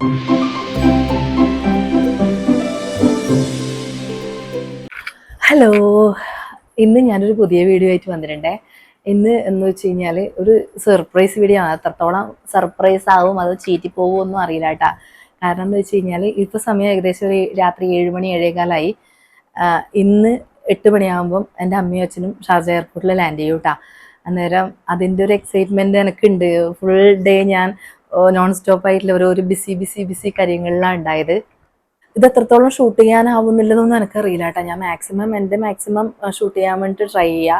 Hello, ഇന്ന് ഞാനൊരു പുതിയ വീഡിയോ ആയിട്ട് വന്നിട്ടുണ്ടേ. ഇന്ന് എന്ന് വെച്ച് കഴിഞ്ഞാൽ ഒരു സർപ്രൈസ് വീഡിയോ ആണ്. എത്രത്തോളം സർപ്രൈസ് ആവും, അത് ചീറ്റി പോകുമൊന്നും അറിയില്ല കേട്ടാ. കാരണം എന്ന് വെച്ച് കഴിഞ്ഞാൽ ഇപ്പോൾ സമയം ഏകദേശം ഒരു രാത്രി 7 മണി 7:15. ഇന്ന് 8 മണിയാകുമ്പം എൻ്റെ അമ്മയും അച്ഛനും ഷാർജ എയർപോർട്ടിൽ ലാൻഡ് ചെയ്യും കേട്ടാ. അന്നേരം അതിൻ്റെ ഒരു എക്സൈറ്റ്മെൻറ്റ് എനിക്കുണ്ട്. ഫുൾ ഡേ ഞാൻ നോൺ സ്റ്റോപ്പ് ആയിട്ടുള്ള ഒരു ബിസി ബിസി ബിസി കാര്യങ്ങളിലാണ് ഉണ്ടായത്. ഇത് എത്രത്തോളം ഷൂട്ട് ചെയ്യാനാവുന്നില്ലെന്നൊന്നും എനിക്കറിയില്ല കേട്ടോ. ഞാൻ മാക്സിമം ഷൂട്ട് ചെയ്യാൻ വേണ്ടിയിട്ട് ട്രൈ ചെയ്യുക.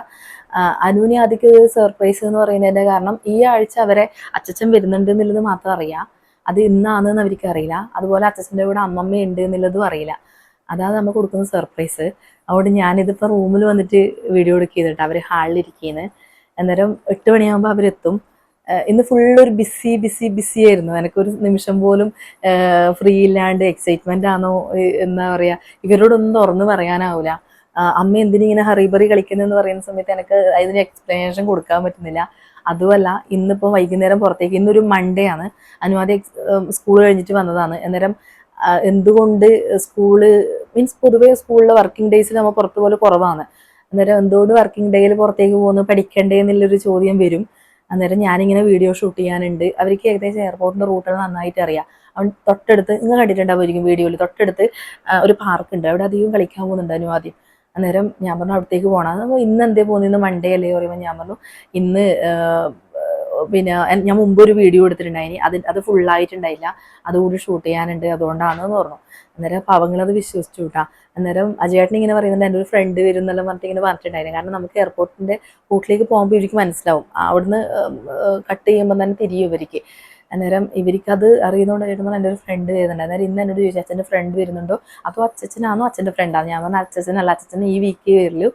അനുവിനെ ആദ്യം ഒരു സർപ്രൈസ് എന്ന് പറയുന്നതിൻ്റെ കാരണം ഈ ആഴ്ച അവരെ അച്ചച്ചൻ വരുന്നുണ്ട് എന്നുള്ളത് മാത്രം അറിയാം. അത് ഇന്നാണെന്ന് അവർക്ക് അറിയില്ല. അതുപോലെ അച്ചച്ചൻ്റെ കൂടെ അമ്മമ്മ ഉണ്ട് എന്നുള്ളതും അറിയില്ല. അതാണ് നമ്മൾ കൊടുക്കുന്ന സർപ്രൈസ്. അതുകൊണ്ട് ഞാനിതിപ്പോൾ റൂമിൽ വന്നിട്ട് വീഡിയോ എടുക്കിയതിട്ട് അവർ ഹാളിലിരിക്കുന്നത്. അന്നേരം 8 മണിയാകുമ്പോൾ അവരെത്തും. ഇന്ന് ഫുള്ളൊരു ബിസി ആയിരുന്നു. എനിക്കൊരു നിമിഷം പോലും ഫ്രീ ഇല്ലാണ്ട് എക്സൈറ്റ്മെൻ്റ് ആണോ എന്താ പറയുക, ഇവരോടൊന്നും തുറന്ന് പറയാനാവില്ല. അമ്മ എന്തിനിങ്ങനെ ഹറിബറി കളിക്കുന്നതെന്ന് പറയുന്ന സമയത്ത് എനിക്ക് അതിന് എക്സ്പ്ലനേഷൻ കൊടുക്കാൻ പറ്റുന്നില്ല. അതുമല്ല, ഇന്നിപ്പോൾ വൈകുന്നേരം പുറത്തേക്ക്, ഇന്നൊരു മൺഡേ ആണ്, അനുവാദി സ്കൂൾ കഴിഞ്ഞിട്ട് വന്നതാണ്. അന്നേരം എന്തുകൊണ്ട് സ്കൂള് മീൻസ് പൊതുവേ സ്കൂളിലെ വർക്കിംഗ് ഡേയ്സിൽ നമ്മൾ പുറത്ത് പോലെ കുറവാണ്. അന്നേരം എന്തുകൊണ്ട് വർക്കിംഗ് ഡേയിൽ പുറത്തേക്ക് പോകുന്നു, പഠിക്കണ്ടേ എന്നുള്ളൊരു ചോദ്യം വരും. അന്നേരം ഞാനിങ്ങനെ വീഡിയോ ഷൂട്ട് ചെയ്യാനുണ്ട്. അവർക്ക് ഏകദേശം എയർപോർട്ടിൻ്റെ റൂട്ടുകൾ നന്നായിട്ട് അറിയാം. അവൻ തൊട്ടടുത്ത്, നിങ്ങൾ കണ്ടിട്ടുണ്ടാവുമായിരിക്കും വീഡിയോയിൽ, തൊട്ടടുത്ത് ഒരു പാർക്ക് ഉണ്ട്. അവിടെ അധികം കളിക്കാൻ പോകുന്നുണ്ട് അനുവാദ്യം. അന്നേരം ഞാൻ പറഞ്ഞു അവിടത്തേക്ക് പോകണം. അപ്പോൾ ഇന്ന് എന്തേ പോകുന്നത്, ഇന്ന് മൺഡേ അല്ലേ പറയുമ്പോൾ ഞാൻ പറഞ്ഞു ഇന്ന് പിന്നെ ഞാൻ മുമ്പ് ഒരു വീഡിയോ എടുത്തിട്ടുണ്ടായിനി, അത് ഫുള്ളായിട്ടുണ്ടായില്ല, അതുകൂടി ഷൂട്ട് ചെയ്യാനുണ്ട്, അതുകൊണ്ടാണെന്ന് പറഞ്ഞു. അന്നേരം പാവങ്ങളത് വിശ്വസിച്ചു കൂട്ടാ. അന്നേരം അജയേട്ടൻ ഇങ്ങനെ പറയുന്നുണ്ട് എൻ്റെ ഒരു ഫ്രണ്ട് വരും എന്നെല്ലാം പറഞ്ഞിട്ട് ഇങ്ങനെ പറഞ്ഞിട്ടുണ്ടായിരുന്നു. കാരണം നമുക്ക് എയർപോർട്ടിൻ്റെ റൂട്ടിലേക്ക് പോകുമ്പോൾ ഇവർക്ക് മനസ്സിലാവും, അവിടുന്ന് കട്ട് ചെയ്യുമ്പോൾ തന്നെ തിരിയും ഇവർക്ക്. അന്നേരം ഇവർക്കത് അറിയുന്നതുകൊണ്ട് കേട്ടുമ്പോൾ എൻ്റെ ഒരു ഫ്രണ്ട് വരുന്നുണ്ട്. അന്നേരം ഇന്ന് എന്നോട് ചോദിച്ചു അച്ഛൻ്റെ ഫ്രണ്ട് വരുന്നുണ്ടോ അതോ അച്ഛനാണോ അച്ഛൻ്റെ ഫ്രണ്ടാണ്. ഞാൻ പറഞ്ഞ അച്ഛനല്ല, അച്ഛൻ ഈ വീക്ക് വരില്ലു,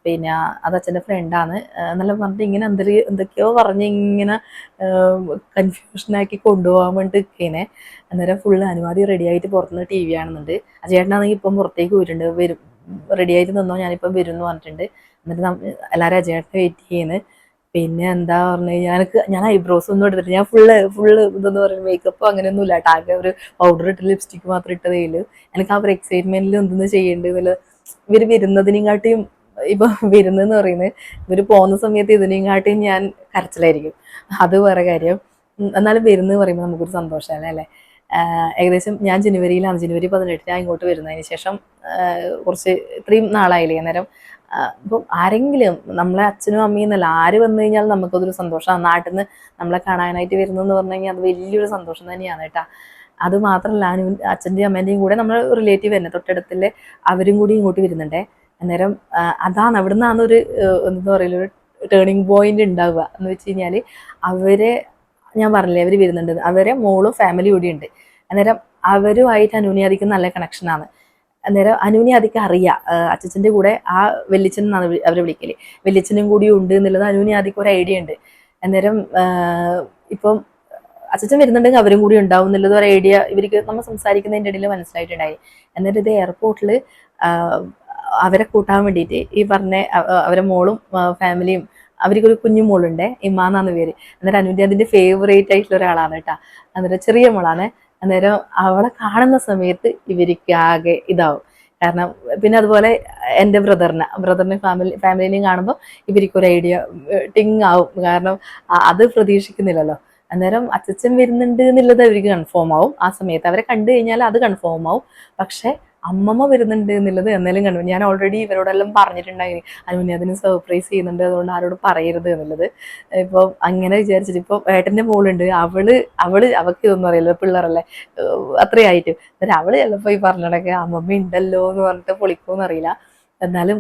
പിന്നെ അത് അച്ഛൻ്റെ ഫ്രണ്ടാണ് എന്നെല്ലാം പറഞ്ഞിട്ട് ഇങ്ങനെ എന്തൊക്കെയോ പറഞ്ഞ് ഇങ്ങനെ കൺഫ്യൂഷനാക്കി കൊണ്ടുപോകാൻ വേണ്ടി നിൽക്കേനെ. അന്നേരം ഫുള്ള് അനുവാദി റെഡി ആയിട്ട് പുറത്തുനിന്ന് TV കാണുന്നുണ്ട്. അജയേട്ടനാണെങ്കിൽ ഇപ്പം പുറത്തേക്ക് പോയിട്ടുണ്ട്. റെഡി ആയിട്ട് നിന്നോ, ഞാനിപ്പം വരും എന്ന് പറഞ്ഞിട്ടുണ്ട്. എന്നിട്ട് എല്ലാവരും അജയേട്ടനെ വെയിറ്റ് ചെയ്യുന്നത്. പിന്നെ എന്താ പറഞ്ഞു കഴിഞ്ഞാൽ ഞാൻ ഐബ്രോസ് ഒന്നും എടുത്തിട്ട്, ഞാൻ ഫുള്ള് ഇതെന്ന് പറയുന്നത് മേക്കപ്പ് അങ്ങനെയൊന്നും ഇല്ല കേട്ടോ. ആകെ ഒരു പൗഡർ ഇട്ട് ലിപ്സ്റ്റിക്ക് മാത്രം ഇട്ടതേ ഉള്ളൂ. എനിക്ക് ആ ഒരു എക്സൈറ്റ്മെന്റിൽ എന്തെന്ന് ചെയ്യേണ്ടതില്ല. ഇവർ വരുന്നതിനെക്കാട്ടിയും ഇപ്പൊ വരുന്നതെന്ന് പറയുന്നത്, ഇവർ പോകുന്ന സമയത്ത് ഇതിനെക്കാട്ടിയും ഞാൻ കരച്ചിലായിരിക്കും. അത് വേറെ കാര്യം. എന്നാലും വരുന്നത് പറയുമ്പോൾ നമുക്കൊരു സന്തോഷമല്ലേ അല്ലേ. ഏകദേശം ഞാൻ ജനുവരി 18 ഞാൻ ഇങ്ങോട്ട് വരുന്നതിന് ശേഷം കുറച്ച് ഇത്രയും നാളായില്ലേ. അന്നേരം ഇപ്പം ആരെങ്കിലും നമ്മളെ അച്ഛനും അമ്മയും എന്നല്ല ആര് വന്നു കഴിഞ്ഞാൽ നമുക്കതൊരു സന്തോഷമാണ്. നാട്ടിൽ നിന്ന് നമ്മളെ കാണാനായിട്ട് വരുന്നതെന്ന് പറഞ്ഞു കഴിഞ്ഞാൽ അത് വലിയൊരു സന്തോഷം തന്നെയാണ് കേട്ടോ. അത് മാത്രമല്ല, അച്ഛൻ്റെയും അമ്മേൻ്റെയും കൂടെ നമ്മൾ റിലേറ്റീവ് തന്നെ തൊട്ടടുത്തില്ലേ, അവരും കൂടി ഇങ്ങോട്ട് വരുന്നുണ്ടേ. അന്നേരം അതാണ് അവിടെ നിന്നാണ് ഒരു എന്താ പറയുക, ഒരു ടേണിംഗ് പോയിന്റ് ഉണ്ടാവുക എന്ന് വെച്ച് കഴിഞ്ഞാൽ അവരെ ഞാൻ പറഞ്ഞില്ലേ അവർ വരുന്നുണ്ട്, അവരെ മോളും ഫാമിലി കൂടി ഉണ്ട്. അന്നേരം അവരുമായിട്ട് അനുനിയാദിക്ക് നല്ല കണക്ഷനാണ്. അന്നേരം അനുവിനെ അറിയാം അച്ഛൻ്റെ കൂടെ ആ വെല്ലിച്ചൻ എന്നാണ് അവരെ വിളിക്കല്, വെല്ലിച്ചനും കൂടി ഉണ്ട് എന്നുള്ളത് അനുവിനെ ഒരു ഐഡിയ ഉണ്ട്. അന്നേരം ഇപ്പം അച്ഛൻ വരുന്നുണ്ടെങ്കിൽ അവരും കൂടി ഉണ്ടാവും എന്നുള്ളത് ഒരു ഐഡിയ ഇവർക്ക് നമ്മൾ സംസാരിക്കുന്നതിൻ്റെ ഇടയിൽ മനസ്സിലായിട്ടുണ്ടായി. എന്നിട്ട് ഇത് എയർപോർട്ടിൽ അവരെ കൂട്ടാൻ വേണ്ടിയിട്ട് ഈ പറഞ്ഞ അവരെ മോളും ഫാമിലിയും, അവർക്കൊരു കുഞ്ഞു മോളുണ്ട്, ഇമ്മാന്നാണ് പേര്. അന്നേരം അനുവിൻ്റെ അതിൻ്റെ ഫേവറേറ്റ് ആയിട്ടുള്ള ഒരാളാണ് കേട്ടോ. അന്നേരം ചെറിയ മോളാണ്. അന്നേരം അവളെ കാണുന്ന സമയത്ത് ഇവർക്ക് ആകെ ഇതാവും. കാരണം പിന്നെ അതുപോലെ എൻ്റെ ബ്രദറിനെ ഫാമിലിനെയും കാണുമ്പോൾ ഇവർക്കൊരു ഐഡിയ ടിങ് ആവും. കാരണം അത് പ്രതീക്ഷിക്കുന്നില്ലല്ലോ. അന്നേരം അച്ഛൻ വരുന്നുണ്ട് എന്നുള്ളത് അവർക്ക് കൺഫേം ആവും. ആ സമയത്ത് അവരെ കണ്ടു കഴിഞ്ഞാൽ അത് കൺഫേം ആവും. പക്ഷെ അമ്മമ്മ വരുന്നുണ്ട് എന്നുള്ളത് എന്നാലും കണ്ടു. ഞാൻ ഓൾറെഡി ഇവരോടെല്ലാം പറഞ്ഞിട്ടുണ്ടായി അനുവിനെ അതിന് സർപ്രൈസ് ചെയ്യുന്നുണ്ട്, അതുകൊണ്ട് ആരോട് പറയരുത് എന്നുള്ളത്. ഇപ്പോൾ അങ്ങനെ വിചാരിച്ചിട്ട് ഇപ്പോൾ ഏട്ടൻ്റെ മോളുണ്ട്, അവൾക്ക് ഇതൊന്നും അറിയില്ല, പിള്ളേരല്ലേ അത്രയായിട്ട്. എന്നിട്ട് അവള് ചിലപ്പോൾ ഈ പറഞ്ഞിടക്കെ അമ്മമ്മ ഉണ്ടല്ലോ എന്ന് പറഞ്ഞിട്ട് പൊളിക്കുമെന്ന് അറിയില്ല. എന്നാലും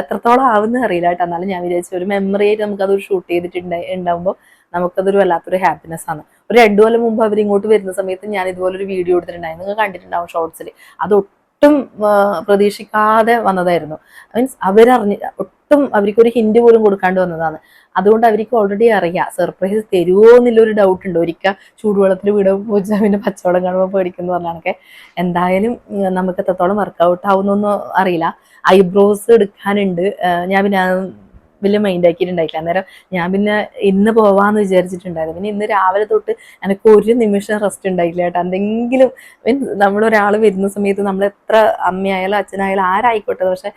എത്രത്തോളം ആവുമെന്ന് അറിയില്ല കേട്ടോ. എന്നാലും ഞാൻ വിചാരിച്ചു ഒരു മെമ്മറി ആയിട്ട് നമുക്കതൊരു ഷൂട്ട് ഉണ്ടാവുമ്പോൾ നമുക്കതൊരു വല്ലാത്തൊരു ഹാപ്പിനെസ് ആണ്. ഒരു 2 കൊല്ലം മുമ്പ് അവർ ഇങ്ങോട്ട് വരുന്ന സമയത്ത് ഞാൻ ഇതുപോലൊരു വീഡിയോ എടുത്തിട്ടുണ്ടായിരുന്നു, നിങ്ങൾ കണ്ടിട്ടുണ്ടാവും ഷോർട്സിൽ. അത് ഒട്ടും പ്രതീക്ഷിക്കാതെ വന്നതായിരുന്നു. മീൻസ് ഒട്ടും അവർക്കൊരു ഹിന്റ് പോലും കൊടുക്കാണ്ട് വന്നതാണ്. അതുകൊണ്ട് അവർക്ക് ഓൾറെഡി അറിയാം സർപ്രൈസ് തരുമോ എന്നുള്ളൊരു ഡൗട്ട് ഉണ്ട്. ഒരിക്കൽ ചൂടുവെള്ളത്തിൽ വീട് പോച്ചാൽ പിന്നെ പച്ചവെള്ളം കാണുമ്പോൾ പേടിക്കുന്നു പറഞ്ഞാണൊക്കെ. എന്തായാലും നമുക്ക് എത്രത്തോളം വർക്കൗട്ട് ആവുന്നൊന്നും അറിയില്ല. ഐബ്രോസ് എടുക്കാനുണ്ട്. ഞാൻ പിന്നെ വലിയ മൈൻഡ് ആക്കിയിട്ടുണ്ടായില്ല. അന്നേരം ഞാൻ പിന്നെ ഇന്ന് പോവാന്ന് വിചാരിച്ചിട്ടുണ്ടായിരുന്നു. പിന്നെ ഇന്ന് രാവിലെ തൊട്ട് എനിക്ക് ഒരു നിമിഷം റെസ്റ്റ് ഉണ്ടായില്ല കേട്ടോ. എന്തെങ്കിലും നമ്മളൊരാൾ വരുന്ന സമയത്ത് നമ്മൾ എത്ര അമ്മയായാലും അച്ഛനായാലും ആരായിക്കോട്ടെ, പക്ഷെ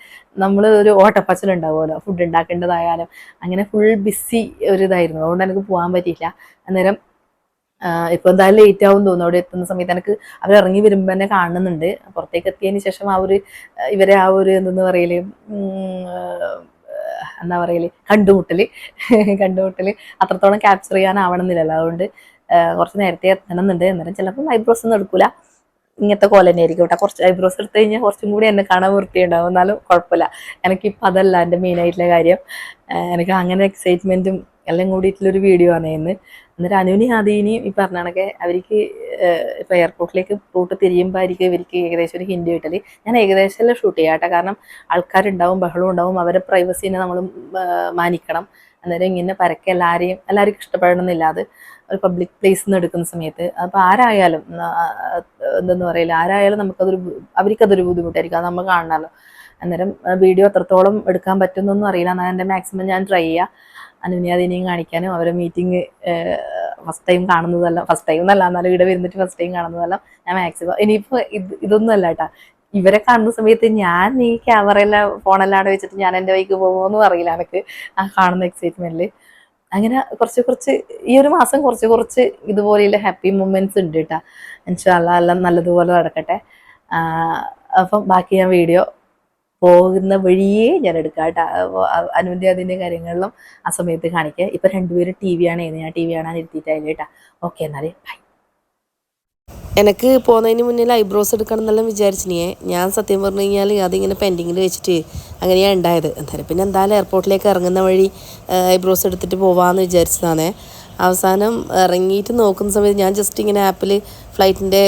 നമ്മൾ ഒരു ഓട്ടപ്പച്ചലുണ്ടാവുമല്ലോ, ഫുഡ് ഉണ്ടാക്കേണ്ടതായാലും അങ്ങനെ ഫുൾ ബിസി ഒരു ഇതായിരുന്നു. അതുകൊണ്ട് എനിക്ക് പോകാൻ പറ്റിയില്ല. അന്നേരം ഇപ്പൊ എന്തായാലും ലേറ്റ് ആവും തോന്നുന്നു. അവിടെ എത്തുന്ന സമയത്ത് എനിക്ക് അവർ ഇറങ്ങി വരുമ്പോൾ തന്നെ കാണുന്നുണ്ട്. പുറത്തേക്ക് എത്തിയതിന് ശേഷം ആ ഒരു ഇവരെ ആ ഒരു എന്തെന്ന് പറയല്, എന്താ പറയല്, കണ്ടുമുട്ടല് അത്രത്തോളം ക്യാപ്ചർ ചെയ്യാനാവണമെന്നില്ലല്ലോ. അതുകൊണ്ട് കുറച്ച് നേരത്തെ എത്തണമെന്നുണ്ട്. അന്നേരം ചിലപ്പോൾ ഐബ്രോസ് ഒന്നും എടുക്കൂല, ഇങ്ങനത്തെ കോല തന്നെ ആയിരിക്കും കേട്ടോ. കുറച്ച് ഐബ്രോസ് എടുത്തു കഴിഞ്ഞാൽ കുറച്ചും കൂടി എന്നെ കാണാൻ വൃത്തിയുണ്ടാവും. എന്നാലും കുഴപ്പമില്ല. എനിക്കിപ്പോൾ അതല്ല എൻ്റെ മെയിനായിട്ടുള്ള കാര്യം. എനിക്ക് അങ്ങനെ എക്സൈറ്റ്മെൻറ്റും എല്ലാം കൂടിയിട്ടുള്ളൊരു വീഡിയോ ആണ് ഇന്ന്. അന്നേരം അനുവിനെയും ആദീനെയും ഈ പറഞ്ഞ കണക്കെ അവർക്ക് ഇപ്പോൾ എയർപോർട്ടിലേക്ക് റൂട്ട് തിരിയുമ്പോൾ ആയിരിക്കും ഇവർക്ക് ഏകദേശം ഒരു ഹിൻഡ് കിട്ടൽ. ഞാൻ ഏകദേശം ഷൂട്ട് ചെയ്യാം കേട്ടോ. കാരണം ആൾക്കാരുണ്ടാവും, ബഹളം ഉണ്ടാവും, അവരെ പ്രൈവസീനെ നമ്മൾ മാനിക്കണം. അന്നേരം ഇങ്ങനെ പരക്കെ എല്ലാവർക്കും ഇഷ്ടപ്പെടണമെന്നില്ല. അത് ഒരു പബ്ലിക് പ്ലേസിൽ നിന്ന് എടുക്കുന്ന സമയത്ത് അപ്പോൾ ആരായാലും എന്തെന്ന് പറയില്ല, ആരായാലും അവർക്കതൊരു ബുദ്ധിമുട്ടായിരിക്കും. അത് നമ്മൾ കാണണമല്ലോ. അന്നേരം വീഡിയോ എത്രത്തോളം എടുക്കാൻ പറ്റുന്നൊന്നും അറിയില്ല. എന്നാൽ എൻ്റെ മാക്സിമം ഞാൻ ട്രൈ ചെയ്യുക അനുവിനെ അതിനെയും കാണിക്കാനും. അവരെ മീറ്റിംഗ് ഫസ്റ്റ് ടൈം കാണുന്നതല്ല, ഫസ്റ്റ് ടൈം എന്നല്ല, എന്നാലും ഇവിടെ വരുന്നിട്ട് ഫസ്റ്റ് ടൈം കാണുന്നതല്ല. ഞാൻ മാക്സിമം ഇനിയിപ്പോൾ ഇതൊന്നും അല്ല കേട്ടോ. ഇവരെ കാണുന്ന സമയത്ത് ഞാൻ ഈ ക്യാമറയെല്ലാം ഫോണെല്ലാം വെച്ചിട്ട് ഞാൻ എൻ്റെ വഴിക്ക് പോകുമെന്നും അറിയില്ല എനിക്ക്. ആ കാണുന്ന എക്സൈറ്റ്മെന്റിൽ അങ്ങനെ കുറച്ച് ഈ ഒരു മാസം കുറച്ച് ഇതുപോലെയുള്ള ഹാപ്പി മൊമെന്റ്സ് ഉണ്ട് കേട്ടോ. ഇൻഷാ അല്ലാഹ് എല്ലാം നല്ലതുപോലെ നടക്കട്ടെ. അപ്പം ബാക്കി ഞാൻ വീഡിയോ പോകുന്ന വഴിയേ ഞാൻ എടുക്കാം കേട്ടോ. അനുവിൻ്റെ അതിൻ്റെ കാര്യങ്ങളിലും ആ സമയത്ത് കാണിക്കുക. ഇപ്പം രണ്ടുപേരും ടി വി ആണ്, ഞാൻ ടി വി കാണാൻ ഇരുത്തിയിട്ടായില്ല കേട്ടോ. ഓക്കെ എന്നാൽ ബൈ. എനിക്ക് പോകുന്നതിന് മുന്നിൽ ഐബ്രോസ് എടുക്കണം എന്നെല്ലാം വിചാരിച്ചിനിയേ. ഞാൻ സത്യം പറഞ്ഞു കഴിഞ്ഞാൽ അതിങ്ങനെ പെൻഡിങ്ങിൽ വെച്ചിട്ട് അങ്ങനെയാണ് ഉണ്ടായത്. എന്തായാലും പിന്നെ എന്തായാലും എയർപോർട്ടിലേക്ക് ഇറങ്ങുന്ന വഴി ഐബ്രോസ് എടുത്തിട്ട് പോവാമെന്ന് വിചാരിച്ചതാണേ. അവസാനം ഇറങ്ങിയിട്ട് നോക്കുന്ന സമയത്ത് ഞാൻ ജസ്റ്റ് ഇങ്ങനെ ആപ്പിൽ ഫ്ലൈറ്റിൻ്റെ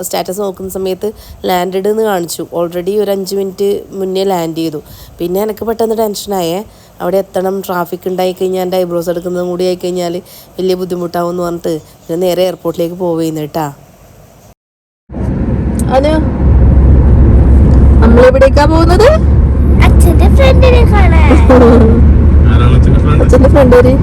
സ്റ്റാറ്റസ് നോക്കുന്ന സമയത്ത് ലാൻഡഡ് എന്ന് കാണിച്ചു. ഓൾറെഡി ഒരു 5 മിനിറ്റ് മുന്നേ ലാൻഡ് ചെയ്തു. പിന്നെ എനിക്ക് പെട്ടെന്ന് ടെൻഷനായേ, അവിടെ എത്തണം, ട്രാഫിക് ഉണ്ടായിക്കഴിഞ്ഞാൽ എൻ്റെ ഐബ്രോസ് എടുക്കുന്നതും കൂടി ആയിക്കഴിഞ്ഞാൽ വലിയ ബുദ്ധിമുട്ടാവും എന്ന് പറഞ്ഞിട്ട് പിന്നെ നേരെ എയർപോർട്ടിലേക്ക് പോവുന്നു കേട്ടാ. അത് നമ്മളെവിടേക്കാ പോകുന്നത്? അച്ഛന്റെ ഫ്രണ്ടിനെ കാണാൻ. അച്ഛന്റെ ഫ്രണ്ട് ഒരു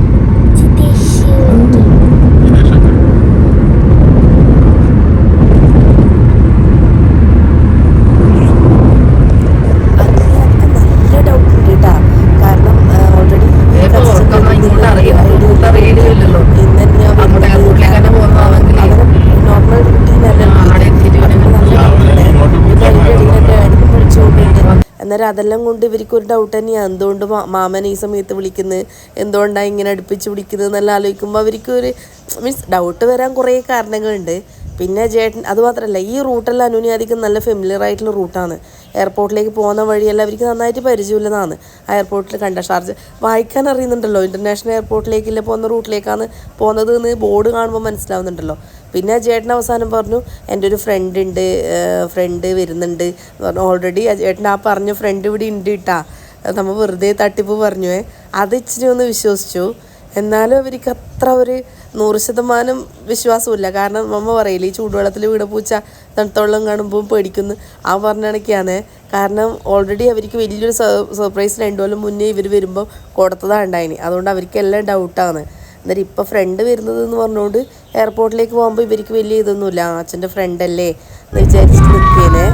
അന്നേരം അതെല്ലാം കൊണ്ട് ഇവർക്കൊരു ഡൗട്ട് തന്നെയാണ്, എന്തുകൊണ്ട് മാമൻ ഈ സമയത്ത് വിളിക്കുന്നത്, എന്തുകൊണ്ടാണ് ഇങ്ങനെ അടുപ്പിച്ച് വിളിക്കുന്നത് എന്നെല്ലാം ആലോചിക്കുമ്പോൾ അവർക്കൊരു മീൻസ് ഡൗട്ട് വരാൻ കുറേ കാരണങ്ങളുണ്ട്. പിന്നെ ചേട്ടൻ അതുമാത്രമല്ല, ഈ റൂട്ടെല്ലാം അനുവിനെ അധികം നല്ല ഫെമിലിയർ ആയിട്ടുള്ള റൂട്ടാണ്. എയർപോർട്ടിലേക്ക് പോകുന്ന വഴിയെല്ലാം അവർക്ക് നന്നായിട്ട് പരിചയമില്ലെന്നാണ്. ആ എയർപോർട്ടിൽ കണ്ട ഷാർജ വായിക്കാൻ അറിയുന്നുണ്ടല്ലോ, ഇൻ്റർനാഷണൽ എയർപോർട്ടിലേക്കില്ല പോകുന്ന റൂട്ടിലേക്കാണ് പോകുന്നത് എന്ന് ബോർഡ് കാണുമ്പോൾ മനസ്സിലാവുന്നുണ്ടല്ലോ. പിന്നെ ചേട്ടൻ അവസാനം പറഞ്ഞു എൻ്റെ ഒരു ഫ്രണ്ട് വരുന്നുണ്ട് പറഞ്ഞു. ഓൾറെഡി ചേട്ടൻ ആ പറഞ്ഞ ഫ്രണ്ട് ഇവിടെ ഉണ്ട് കേട്ടാ. നമ്മൾ വെറുതെ തട്ടിപ്പ് പറഞ്ഞു. അത് ഇച്ചിരി ഒന്ന് വിശ്വസിച്ചു. എന്നാലും അവർക്ക് അത്ര ഒരു 100% വിശ്വാസമില്ല. കാരണം അമ്മ പറയില്ല, ഈ ചൂടുവെള്ളത്തിൽ വീട് പൂച്ച തണുത്തവെള്ളം കാണുമ്പോൾ പേടിക്കുന്നു. ആ പറഞ്ഞ കണക്കാണ്. കാരണം ഓൾറെഡി അവർക്ക് വലിയൊരു സർപ്രൈസ് 2 കൊല്ലം മുന്നേ ഇവർ വരുമ്പോൾ കൊടുത്തതാണ് ഉണ്ടായിന്. അതുകൊണ്ട് അവർക്കെല്ലാം ഡൗട്ടാണ്. അന്നേരം ഇപ്പോൾ ഫ്രണ്ട് വരുന്നതെന്ന് പറഞ്ഞുകൊണ്ട് എയർപോർട്ടിലേക്ക് പോകുമ്പോൾ ഇവർക്ക് വലിയ ഇതൊന്നുമില്ല, അച്ഛൻ്റെ ഫ്രണ്ടല്ലേ എന്ന് വിചാരിച്ചിട്ട് നിൽക്കേനെ.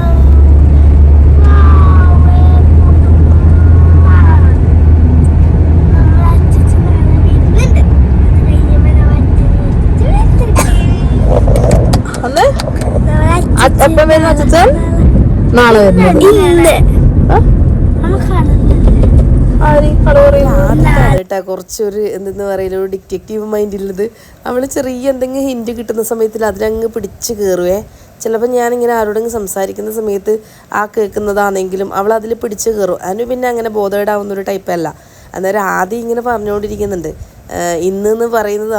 നാളെ വരുന്നത് കേട്ടാ. കുറച്ചൊരു എന്തെന്ന് പറയില്ല, ഒരു ഡിറ്റക്റ്റീവ് മൈൻഡുള്ളത്. അവൾ ചെറിയ എന്തെങ്കിലും ഹിൻറ്റ് കിട്ടുന്ന സമയത്തിൽ അതിലങ്ങ് പിടിച്ച് കയറുവേ. ചിലപ്പോൾ ഞാനിങ്ങനെ ആരോടെങ്കിലും സംസാരിക്കുന്ന സമയത്ത് ആ കേൾക്കുന്നതാണെങ്കിലും അവൾ അതിൽ പിടിച്ച് കയറും. അതിന് പിന്നെ അങ്ങനെ ബോധേഡാവുന്നൊരു ടൈപ്പല്ല. അന്നേരം ആദ്യം ഇങ്ങനെ പറഞ്ഞുകൊണ്ടിരിക്കുന്നുണ്ട്. ഇന്നെന്ന് പറയുന്നത്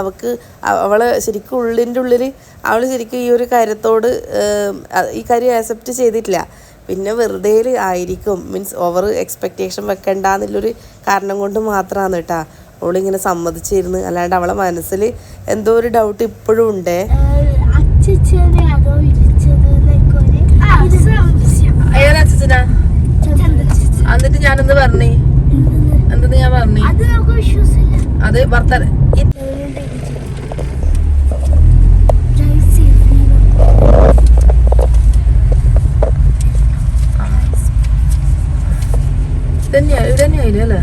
അവളെ ശരിക്കും ഉള്ളിൻ്റെ ഉള്ളിൽ അവൾ ശരിക്കും ഈ ഒരു കാര്യത്തോട് ഈ കാര്യം ആക്സെപ്റ്റ് ചെയ്തിട്ടില്ല. പിന്നെ വെറുതെ ആയിരിക്കും, മീൻസ് ഓവർ എക്സ്പെക്റ്റേഷൻ വെക്കണ്ടെന്നുള്ളൊരു കാരണം കൊണ്ട് മാത്രമാണ് കേട്ടാ അവളിങ്ങനെ സമ്മതിച്ചിരുന്നു. അല്ലാണ്ട് അവളെ മനസ്സിൽ എന്തോ ഒരു ഡൗട്ട് ഇപ്പോഴും ഉണ്ട്. എന്നിട്ട് ഞാനെന്ത് പറഞ്ഞേ, എന്തെന്ന് ഞാൻ പറഞ്ഞു? അത് നമുക്ക് വിശ്വസില്ല. അത് ഭർത്താവ് ഇത് തന്നെയായില്ലേ അല്ലേ?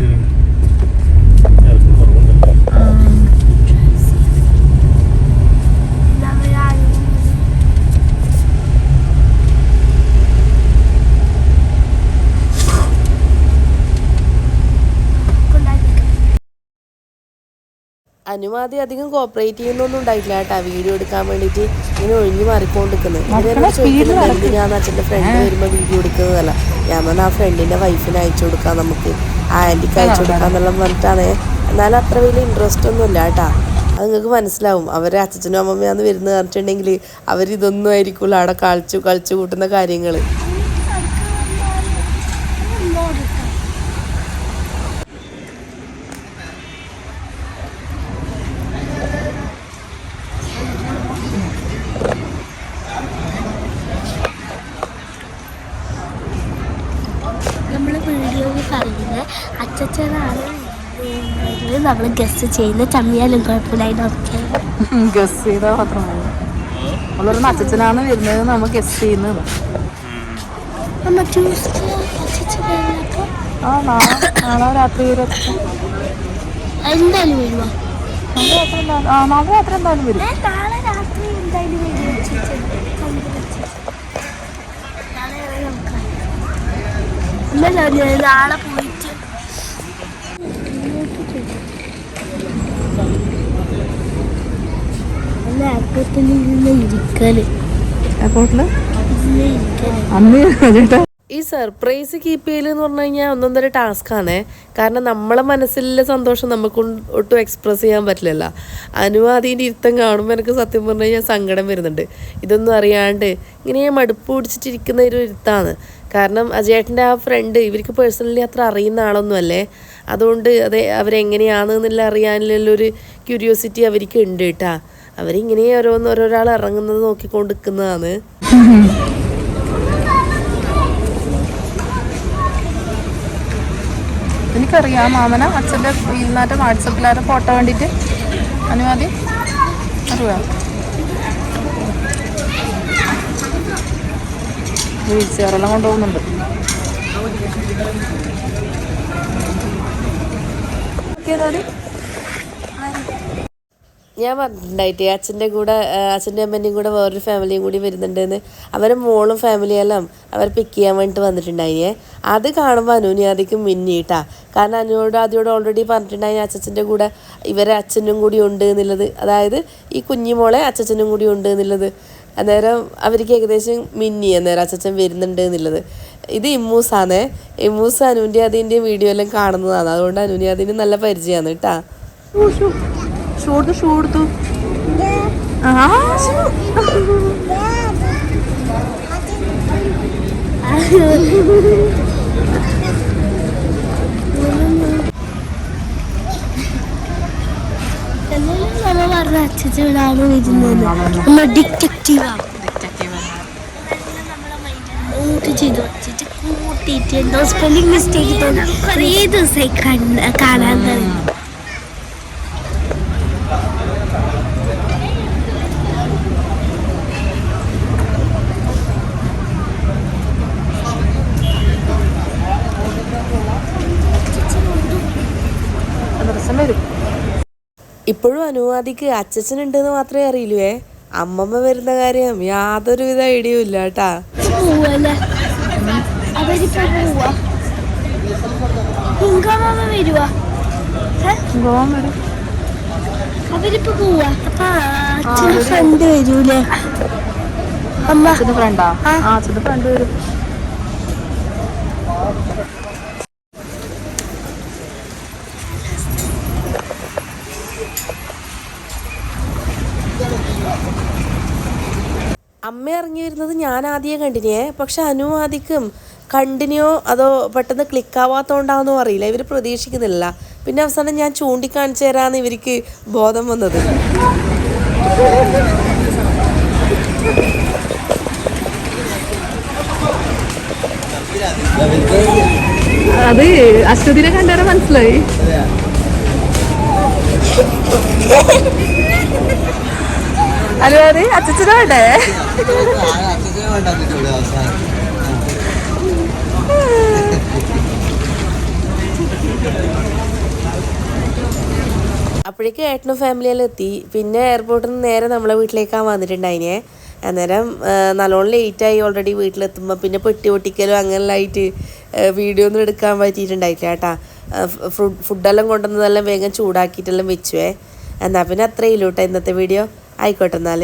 അനുവാദി അധികം കോപ്പറേറ്റ് ചെയ്യുന്നൊന്നും ഉണ്ടായിട്ടില്ല കേട്ടാ വീഡിയോ എടുക്കാൻ വേണ്ടിയിട്ട് ഇങ്ങനെ ഒഴിഞ്ഞു മാറിക്കൊണ്ടിരിക്കുന്നത്. ഇങ്ങനെ ചോദിക്കുന്നുണ്ട് ഞാൻ അച്ഛൻ്റെ ഫ്രണ്ട് വരുമ്പോൾ വീഡിയോ എടുക്കുന്നതല്ല. ഞാൻ പറഞ്ഞാൽ ആ ഫ്രണ്ടിൻ്റെ വൈഫിന് അയച്ചു കൊടുക്കാം, നമുക്ക് ആ ആൻറ്റിക്ക് അയച്ചു കൊടുക്കാം എന്നെല്ലാം പറഞ്ഞിട്ടാണ്. എന്നാലും അത്ര വലിയ ഇൻട്രസ്റ്റ് ഒന്നും ഇല്ല കേട്ടാ. അത് നിങ്ങൾക്ക് മനസ്സിലാവും. അവർ അച്ഛനും അമ്മമ്മയാന്ന് വരുന്നത് പറഞ്ഞിട്ടുണ്ടെങ്കിൽ അവരിതൊന്നും ആയിരിക്കുമല്ലോ അവിടെ കളിച്ചു കൂട്ടുന്ന കാര്യങ്ങൾ. നമ്മള് വീഡിയോയിൽ പറയുന്നത് അച്ഛനാണ് നമ്മൾ ഗസ്റ്റ് ചെയ്യുന്ന ചമ്മിയാലും കുഴപ്പമില്ല. അതിനൊക്കെ ഗസ് ചെയ്താൽ മാത്രമല്ല നമ്മളൊരു അച്ഛനാണ് വരുന്നത് നമ്മൾ ഗസ് ചെയ്യുന്നത്. നാളെ രാത്രി എന്തായാലും വരുമോ? നാളെ രാത്രി എന്തായാലും വരും. നാളെ രാത്രി എന്തായാലും നാളെ പോയിട്ട് ഈ സർപ്രൈസ് കീപ്പ് ചെയ്യലെന്ന് പറഞ്ഞു കഴിഞ്ഞാൽ ഒന്നൊന്നര ടാസ്ക്കാണ്. കാരണം നമ്മളെ മനസ്സിലെ സന്തോഷം നമുക്ക് ഒട്ടും എക്സ്പ്രസ് ചെയ്യാൻ പറ്റില്ലല്ലോ. അനുവാദീൻ്റെ ഇരുത്തം കാണുമ്പോൾ എനിക്ക് സത്യം പറഞ്ഞു കഴിഞ്ഞാൽ സങ്കടം വരുന്നുണ്ട്. ഇതൊന്നും അറിയാണ്ട് ഇങ്ങനെ മടുപ്പ് പിടിച്ചിട്ടിരിക്കുന്ന ഒരു ഇരുത്താണ്. കാരണം അജയേട്ടൻ്റെ ആ ഫ്രണ്ട് ഇവർക്ക് പേഴ്സണലി അത്ര അറിയുന്ന ആളൊന്നും അല്ലേ. അതുകൊണ്ട് അവരെങ്ങനെയാണെന്നുള്ള അറിയാനുള്ളൊരു ക്യൂരിയോസിറ്റി അവർക്ക് ഉണ്ട് കേട്ടാ. അവരിങ്ങനെ ഓരോരാൾ ഇറങ്ങുന്നത് നോക്കിക്കൊണ്ടിരിക്കുന്നതാണ്. എനിക്കറിയാം മാമന അച്ഛൻ്റെ വീലിനായിട്ട് വാട്സപ്പിലാരെ ഫോട്ടോ വേണ്ടിയിട്ട് അനുവാദി അറിയാം. വീൽ ചെയറെല്ലാം കൊണ്ടുപോകുന്നുണ്ട്. ഞാൻ പറഞ്ഞിട്ടുണ്ടായിട്ട് അച്ഛൻ്റെ അമ്മേൻ്റെയും കൂടെ വേറൊരു ഫാമിലിയും കൂടി വരുന്നുണ്ടെന്ന്. അവരെ മോളും ഫാമിലിയെല്ലാം അവർ പിക്ക് ചെയ്യാൻ വേണ്ടിയിട്ട് വന്നിട്ടുണ്ടായിനെ. അത് കാണുമ്പോൾ അനുനിയാദിക്കും മിന്നിട്ടാ. കാരണം ആദ്യോട് ഓൾറെഡി പറഞ്ഞിട്ടുണ്ടായി അച്ഛൻ്റെ കൂടെ ഇവരെ അച്ഛനും കൂടി ഉണ്ട് എന്നുള്ളത്. അതായത് ഈ കുഞ്ഞിമോളെ അച്ഛനും കൂടി ഉണ്ട് എന്നുള്ളത്. അന്നേരം അവർക്ക് ഏകദേശം മിന്നി അന്നേരം അച്ഛൻ വരുന്നുണ്ട് എന്നുള്ളത്. ഇത് ഇമ്മൂസാണേ. ഇമ്മൂസ് അനുവിൻ്റെ അതിൻ്റെ വീഡിയോ എല്ലാം കാണുന്നതാണ്. അതുകൊണ്ട് അനുവിൻ്റെ അതിന് നല്ല പരിചയമാണ് കേട്ടാ. ഷൂ കൊടുത്തു. പറഞ്ഞ അച്ഛനാണ് വരുന്നത്. ഡിറ്റക്റ്റീവാണ്. ചെയ്തു വെച്ചിട്ട് കൂട്ടിയിട്ട് എന്തോ സ്പെല്ലിംഗ് മിസ്റ്റേക്ക് തോന്നി. കുറേ ദിവസമായി കാണാൻ തുടങ്ങി. ഇപ്പോഴും അനുവാദിക്ക് അച്ഛനുണ്ടെന്ന് മാത്രമേ അറിയില്ലേ. അമ്മമ്മ വരുന്ന കാര്യം യാതൊരുവിധ ഐഡിയയും ഇല്ല കേട്ടാ. അവരിപ്പോ പോവാ. അപ്പൊ ഫ്രണ്ട് വരൂലേ? അച്ഛൻ്റെ ഫ്രണ്ടാ? അച്ഛൻ്റെ ഫ്രണ്ട് വരും. അമ്മ ഇറങ്ങി വരുന്നത് ഞാൻ ആദ്യം കണ്ടിന്യേ. പക്ഷെ അനുവാദിക്കും കണ്ടിന്യോ അതോ പെട്ടെന്ന് ക്ലിക്കാവാത്തോണ്ടാവെന്നോ അറിയില്ല. ഇവർ പ്രതീക്ഷിക്കുന്നില്ല. പിന്നെ അവസാനം ഞാൻ ചൂണ്ടിക്കാണിച്ചു തരാമെന്ന് ഇവർക്ക് ബോധം വന്നത്. അത് അശ്വതിനെ കണ്ടേരെ മനസ്സിലായി. അല്ലോ അത് അച്ഛനെ വേണ്ടേ? അപ്പോഴേക്കും ഏട്ടനും ഫാമിലിയെല്ലാം എത്തി. പിന്നെ എയർപോർട്ടിൽ നിന്ന് നേരെ നമ്മളെ വീട്ടിലേക്കാണ് വന്നിട്ടുണ്ടായിനെ. അന്നേരം നല്ലോണം ലേറ്റായി ഓൾറെഡി വീട്ടിലെത്തുമ്പോൾ. പിന്നെ പെട്ടി പൊട്ടിക്കലും അങ്ങനെല്ലാം ആയിട്ട് വീഡിയോ ഒന്നും എടുക്കാൻ പറ്റിയിട്ടുണ്ടായിട്ടില്ല കേട്ടാ. ഫുഡെല്ലാം കൊണ്ടുവന്നതെല്ലാം വേഗം ചൂടാക്കിയിട്ടെല്ലാം വെച്ചുവേ. എന്നാൽ പിന്നെ അത്രയേ ഉള്ളൂ കേട്ടോ ഇന്നത്തെ വീഡിയോ. ആയിക്കോട്ടെ എന്നാൽ.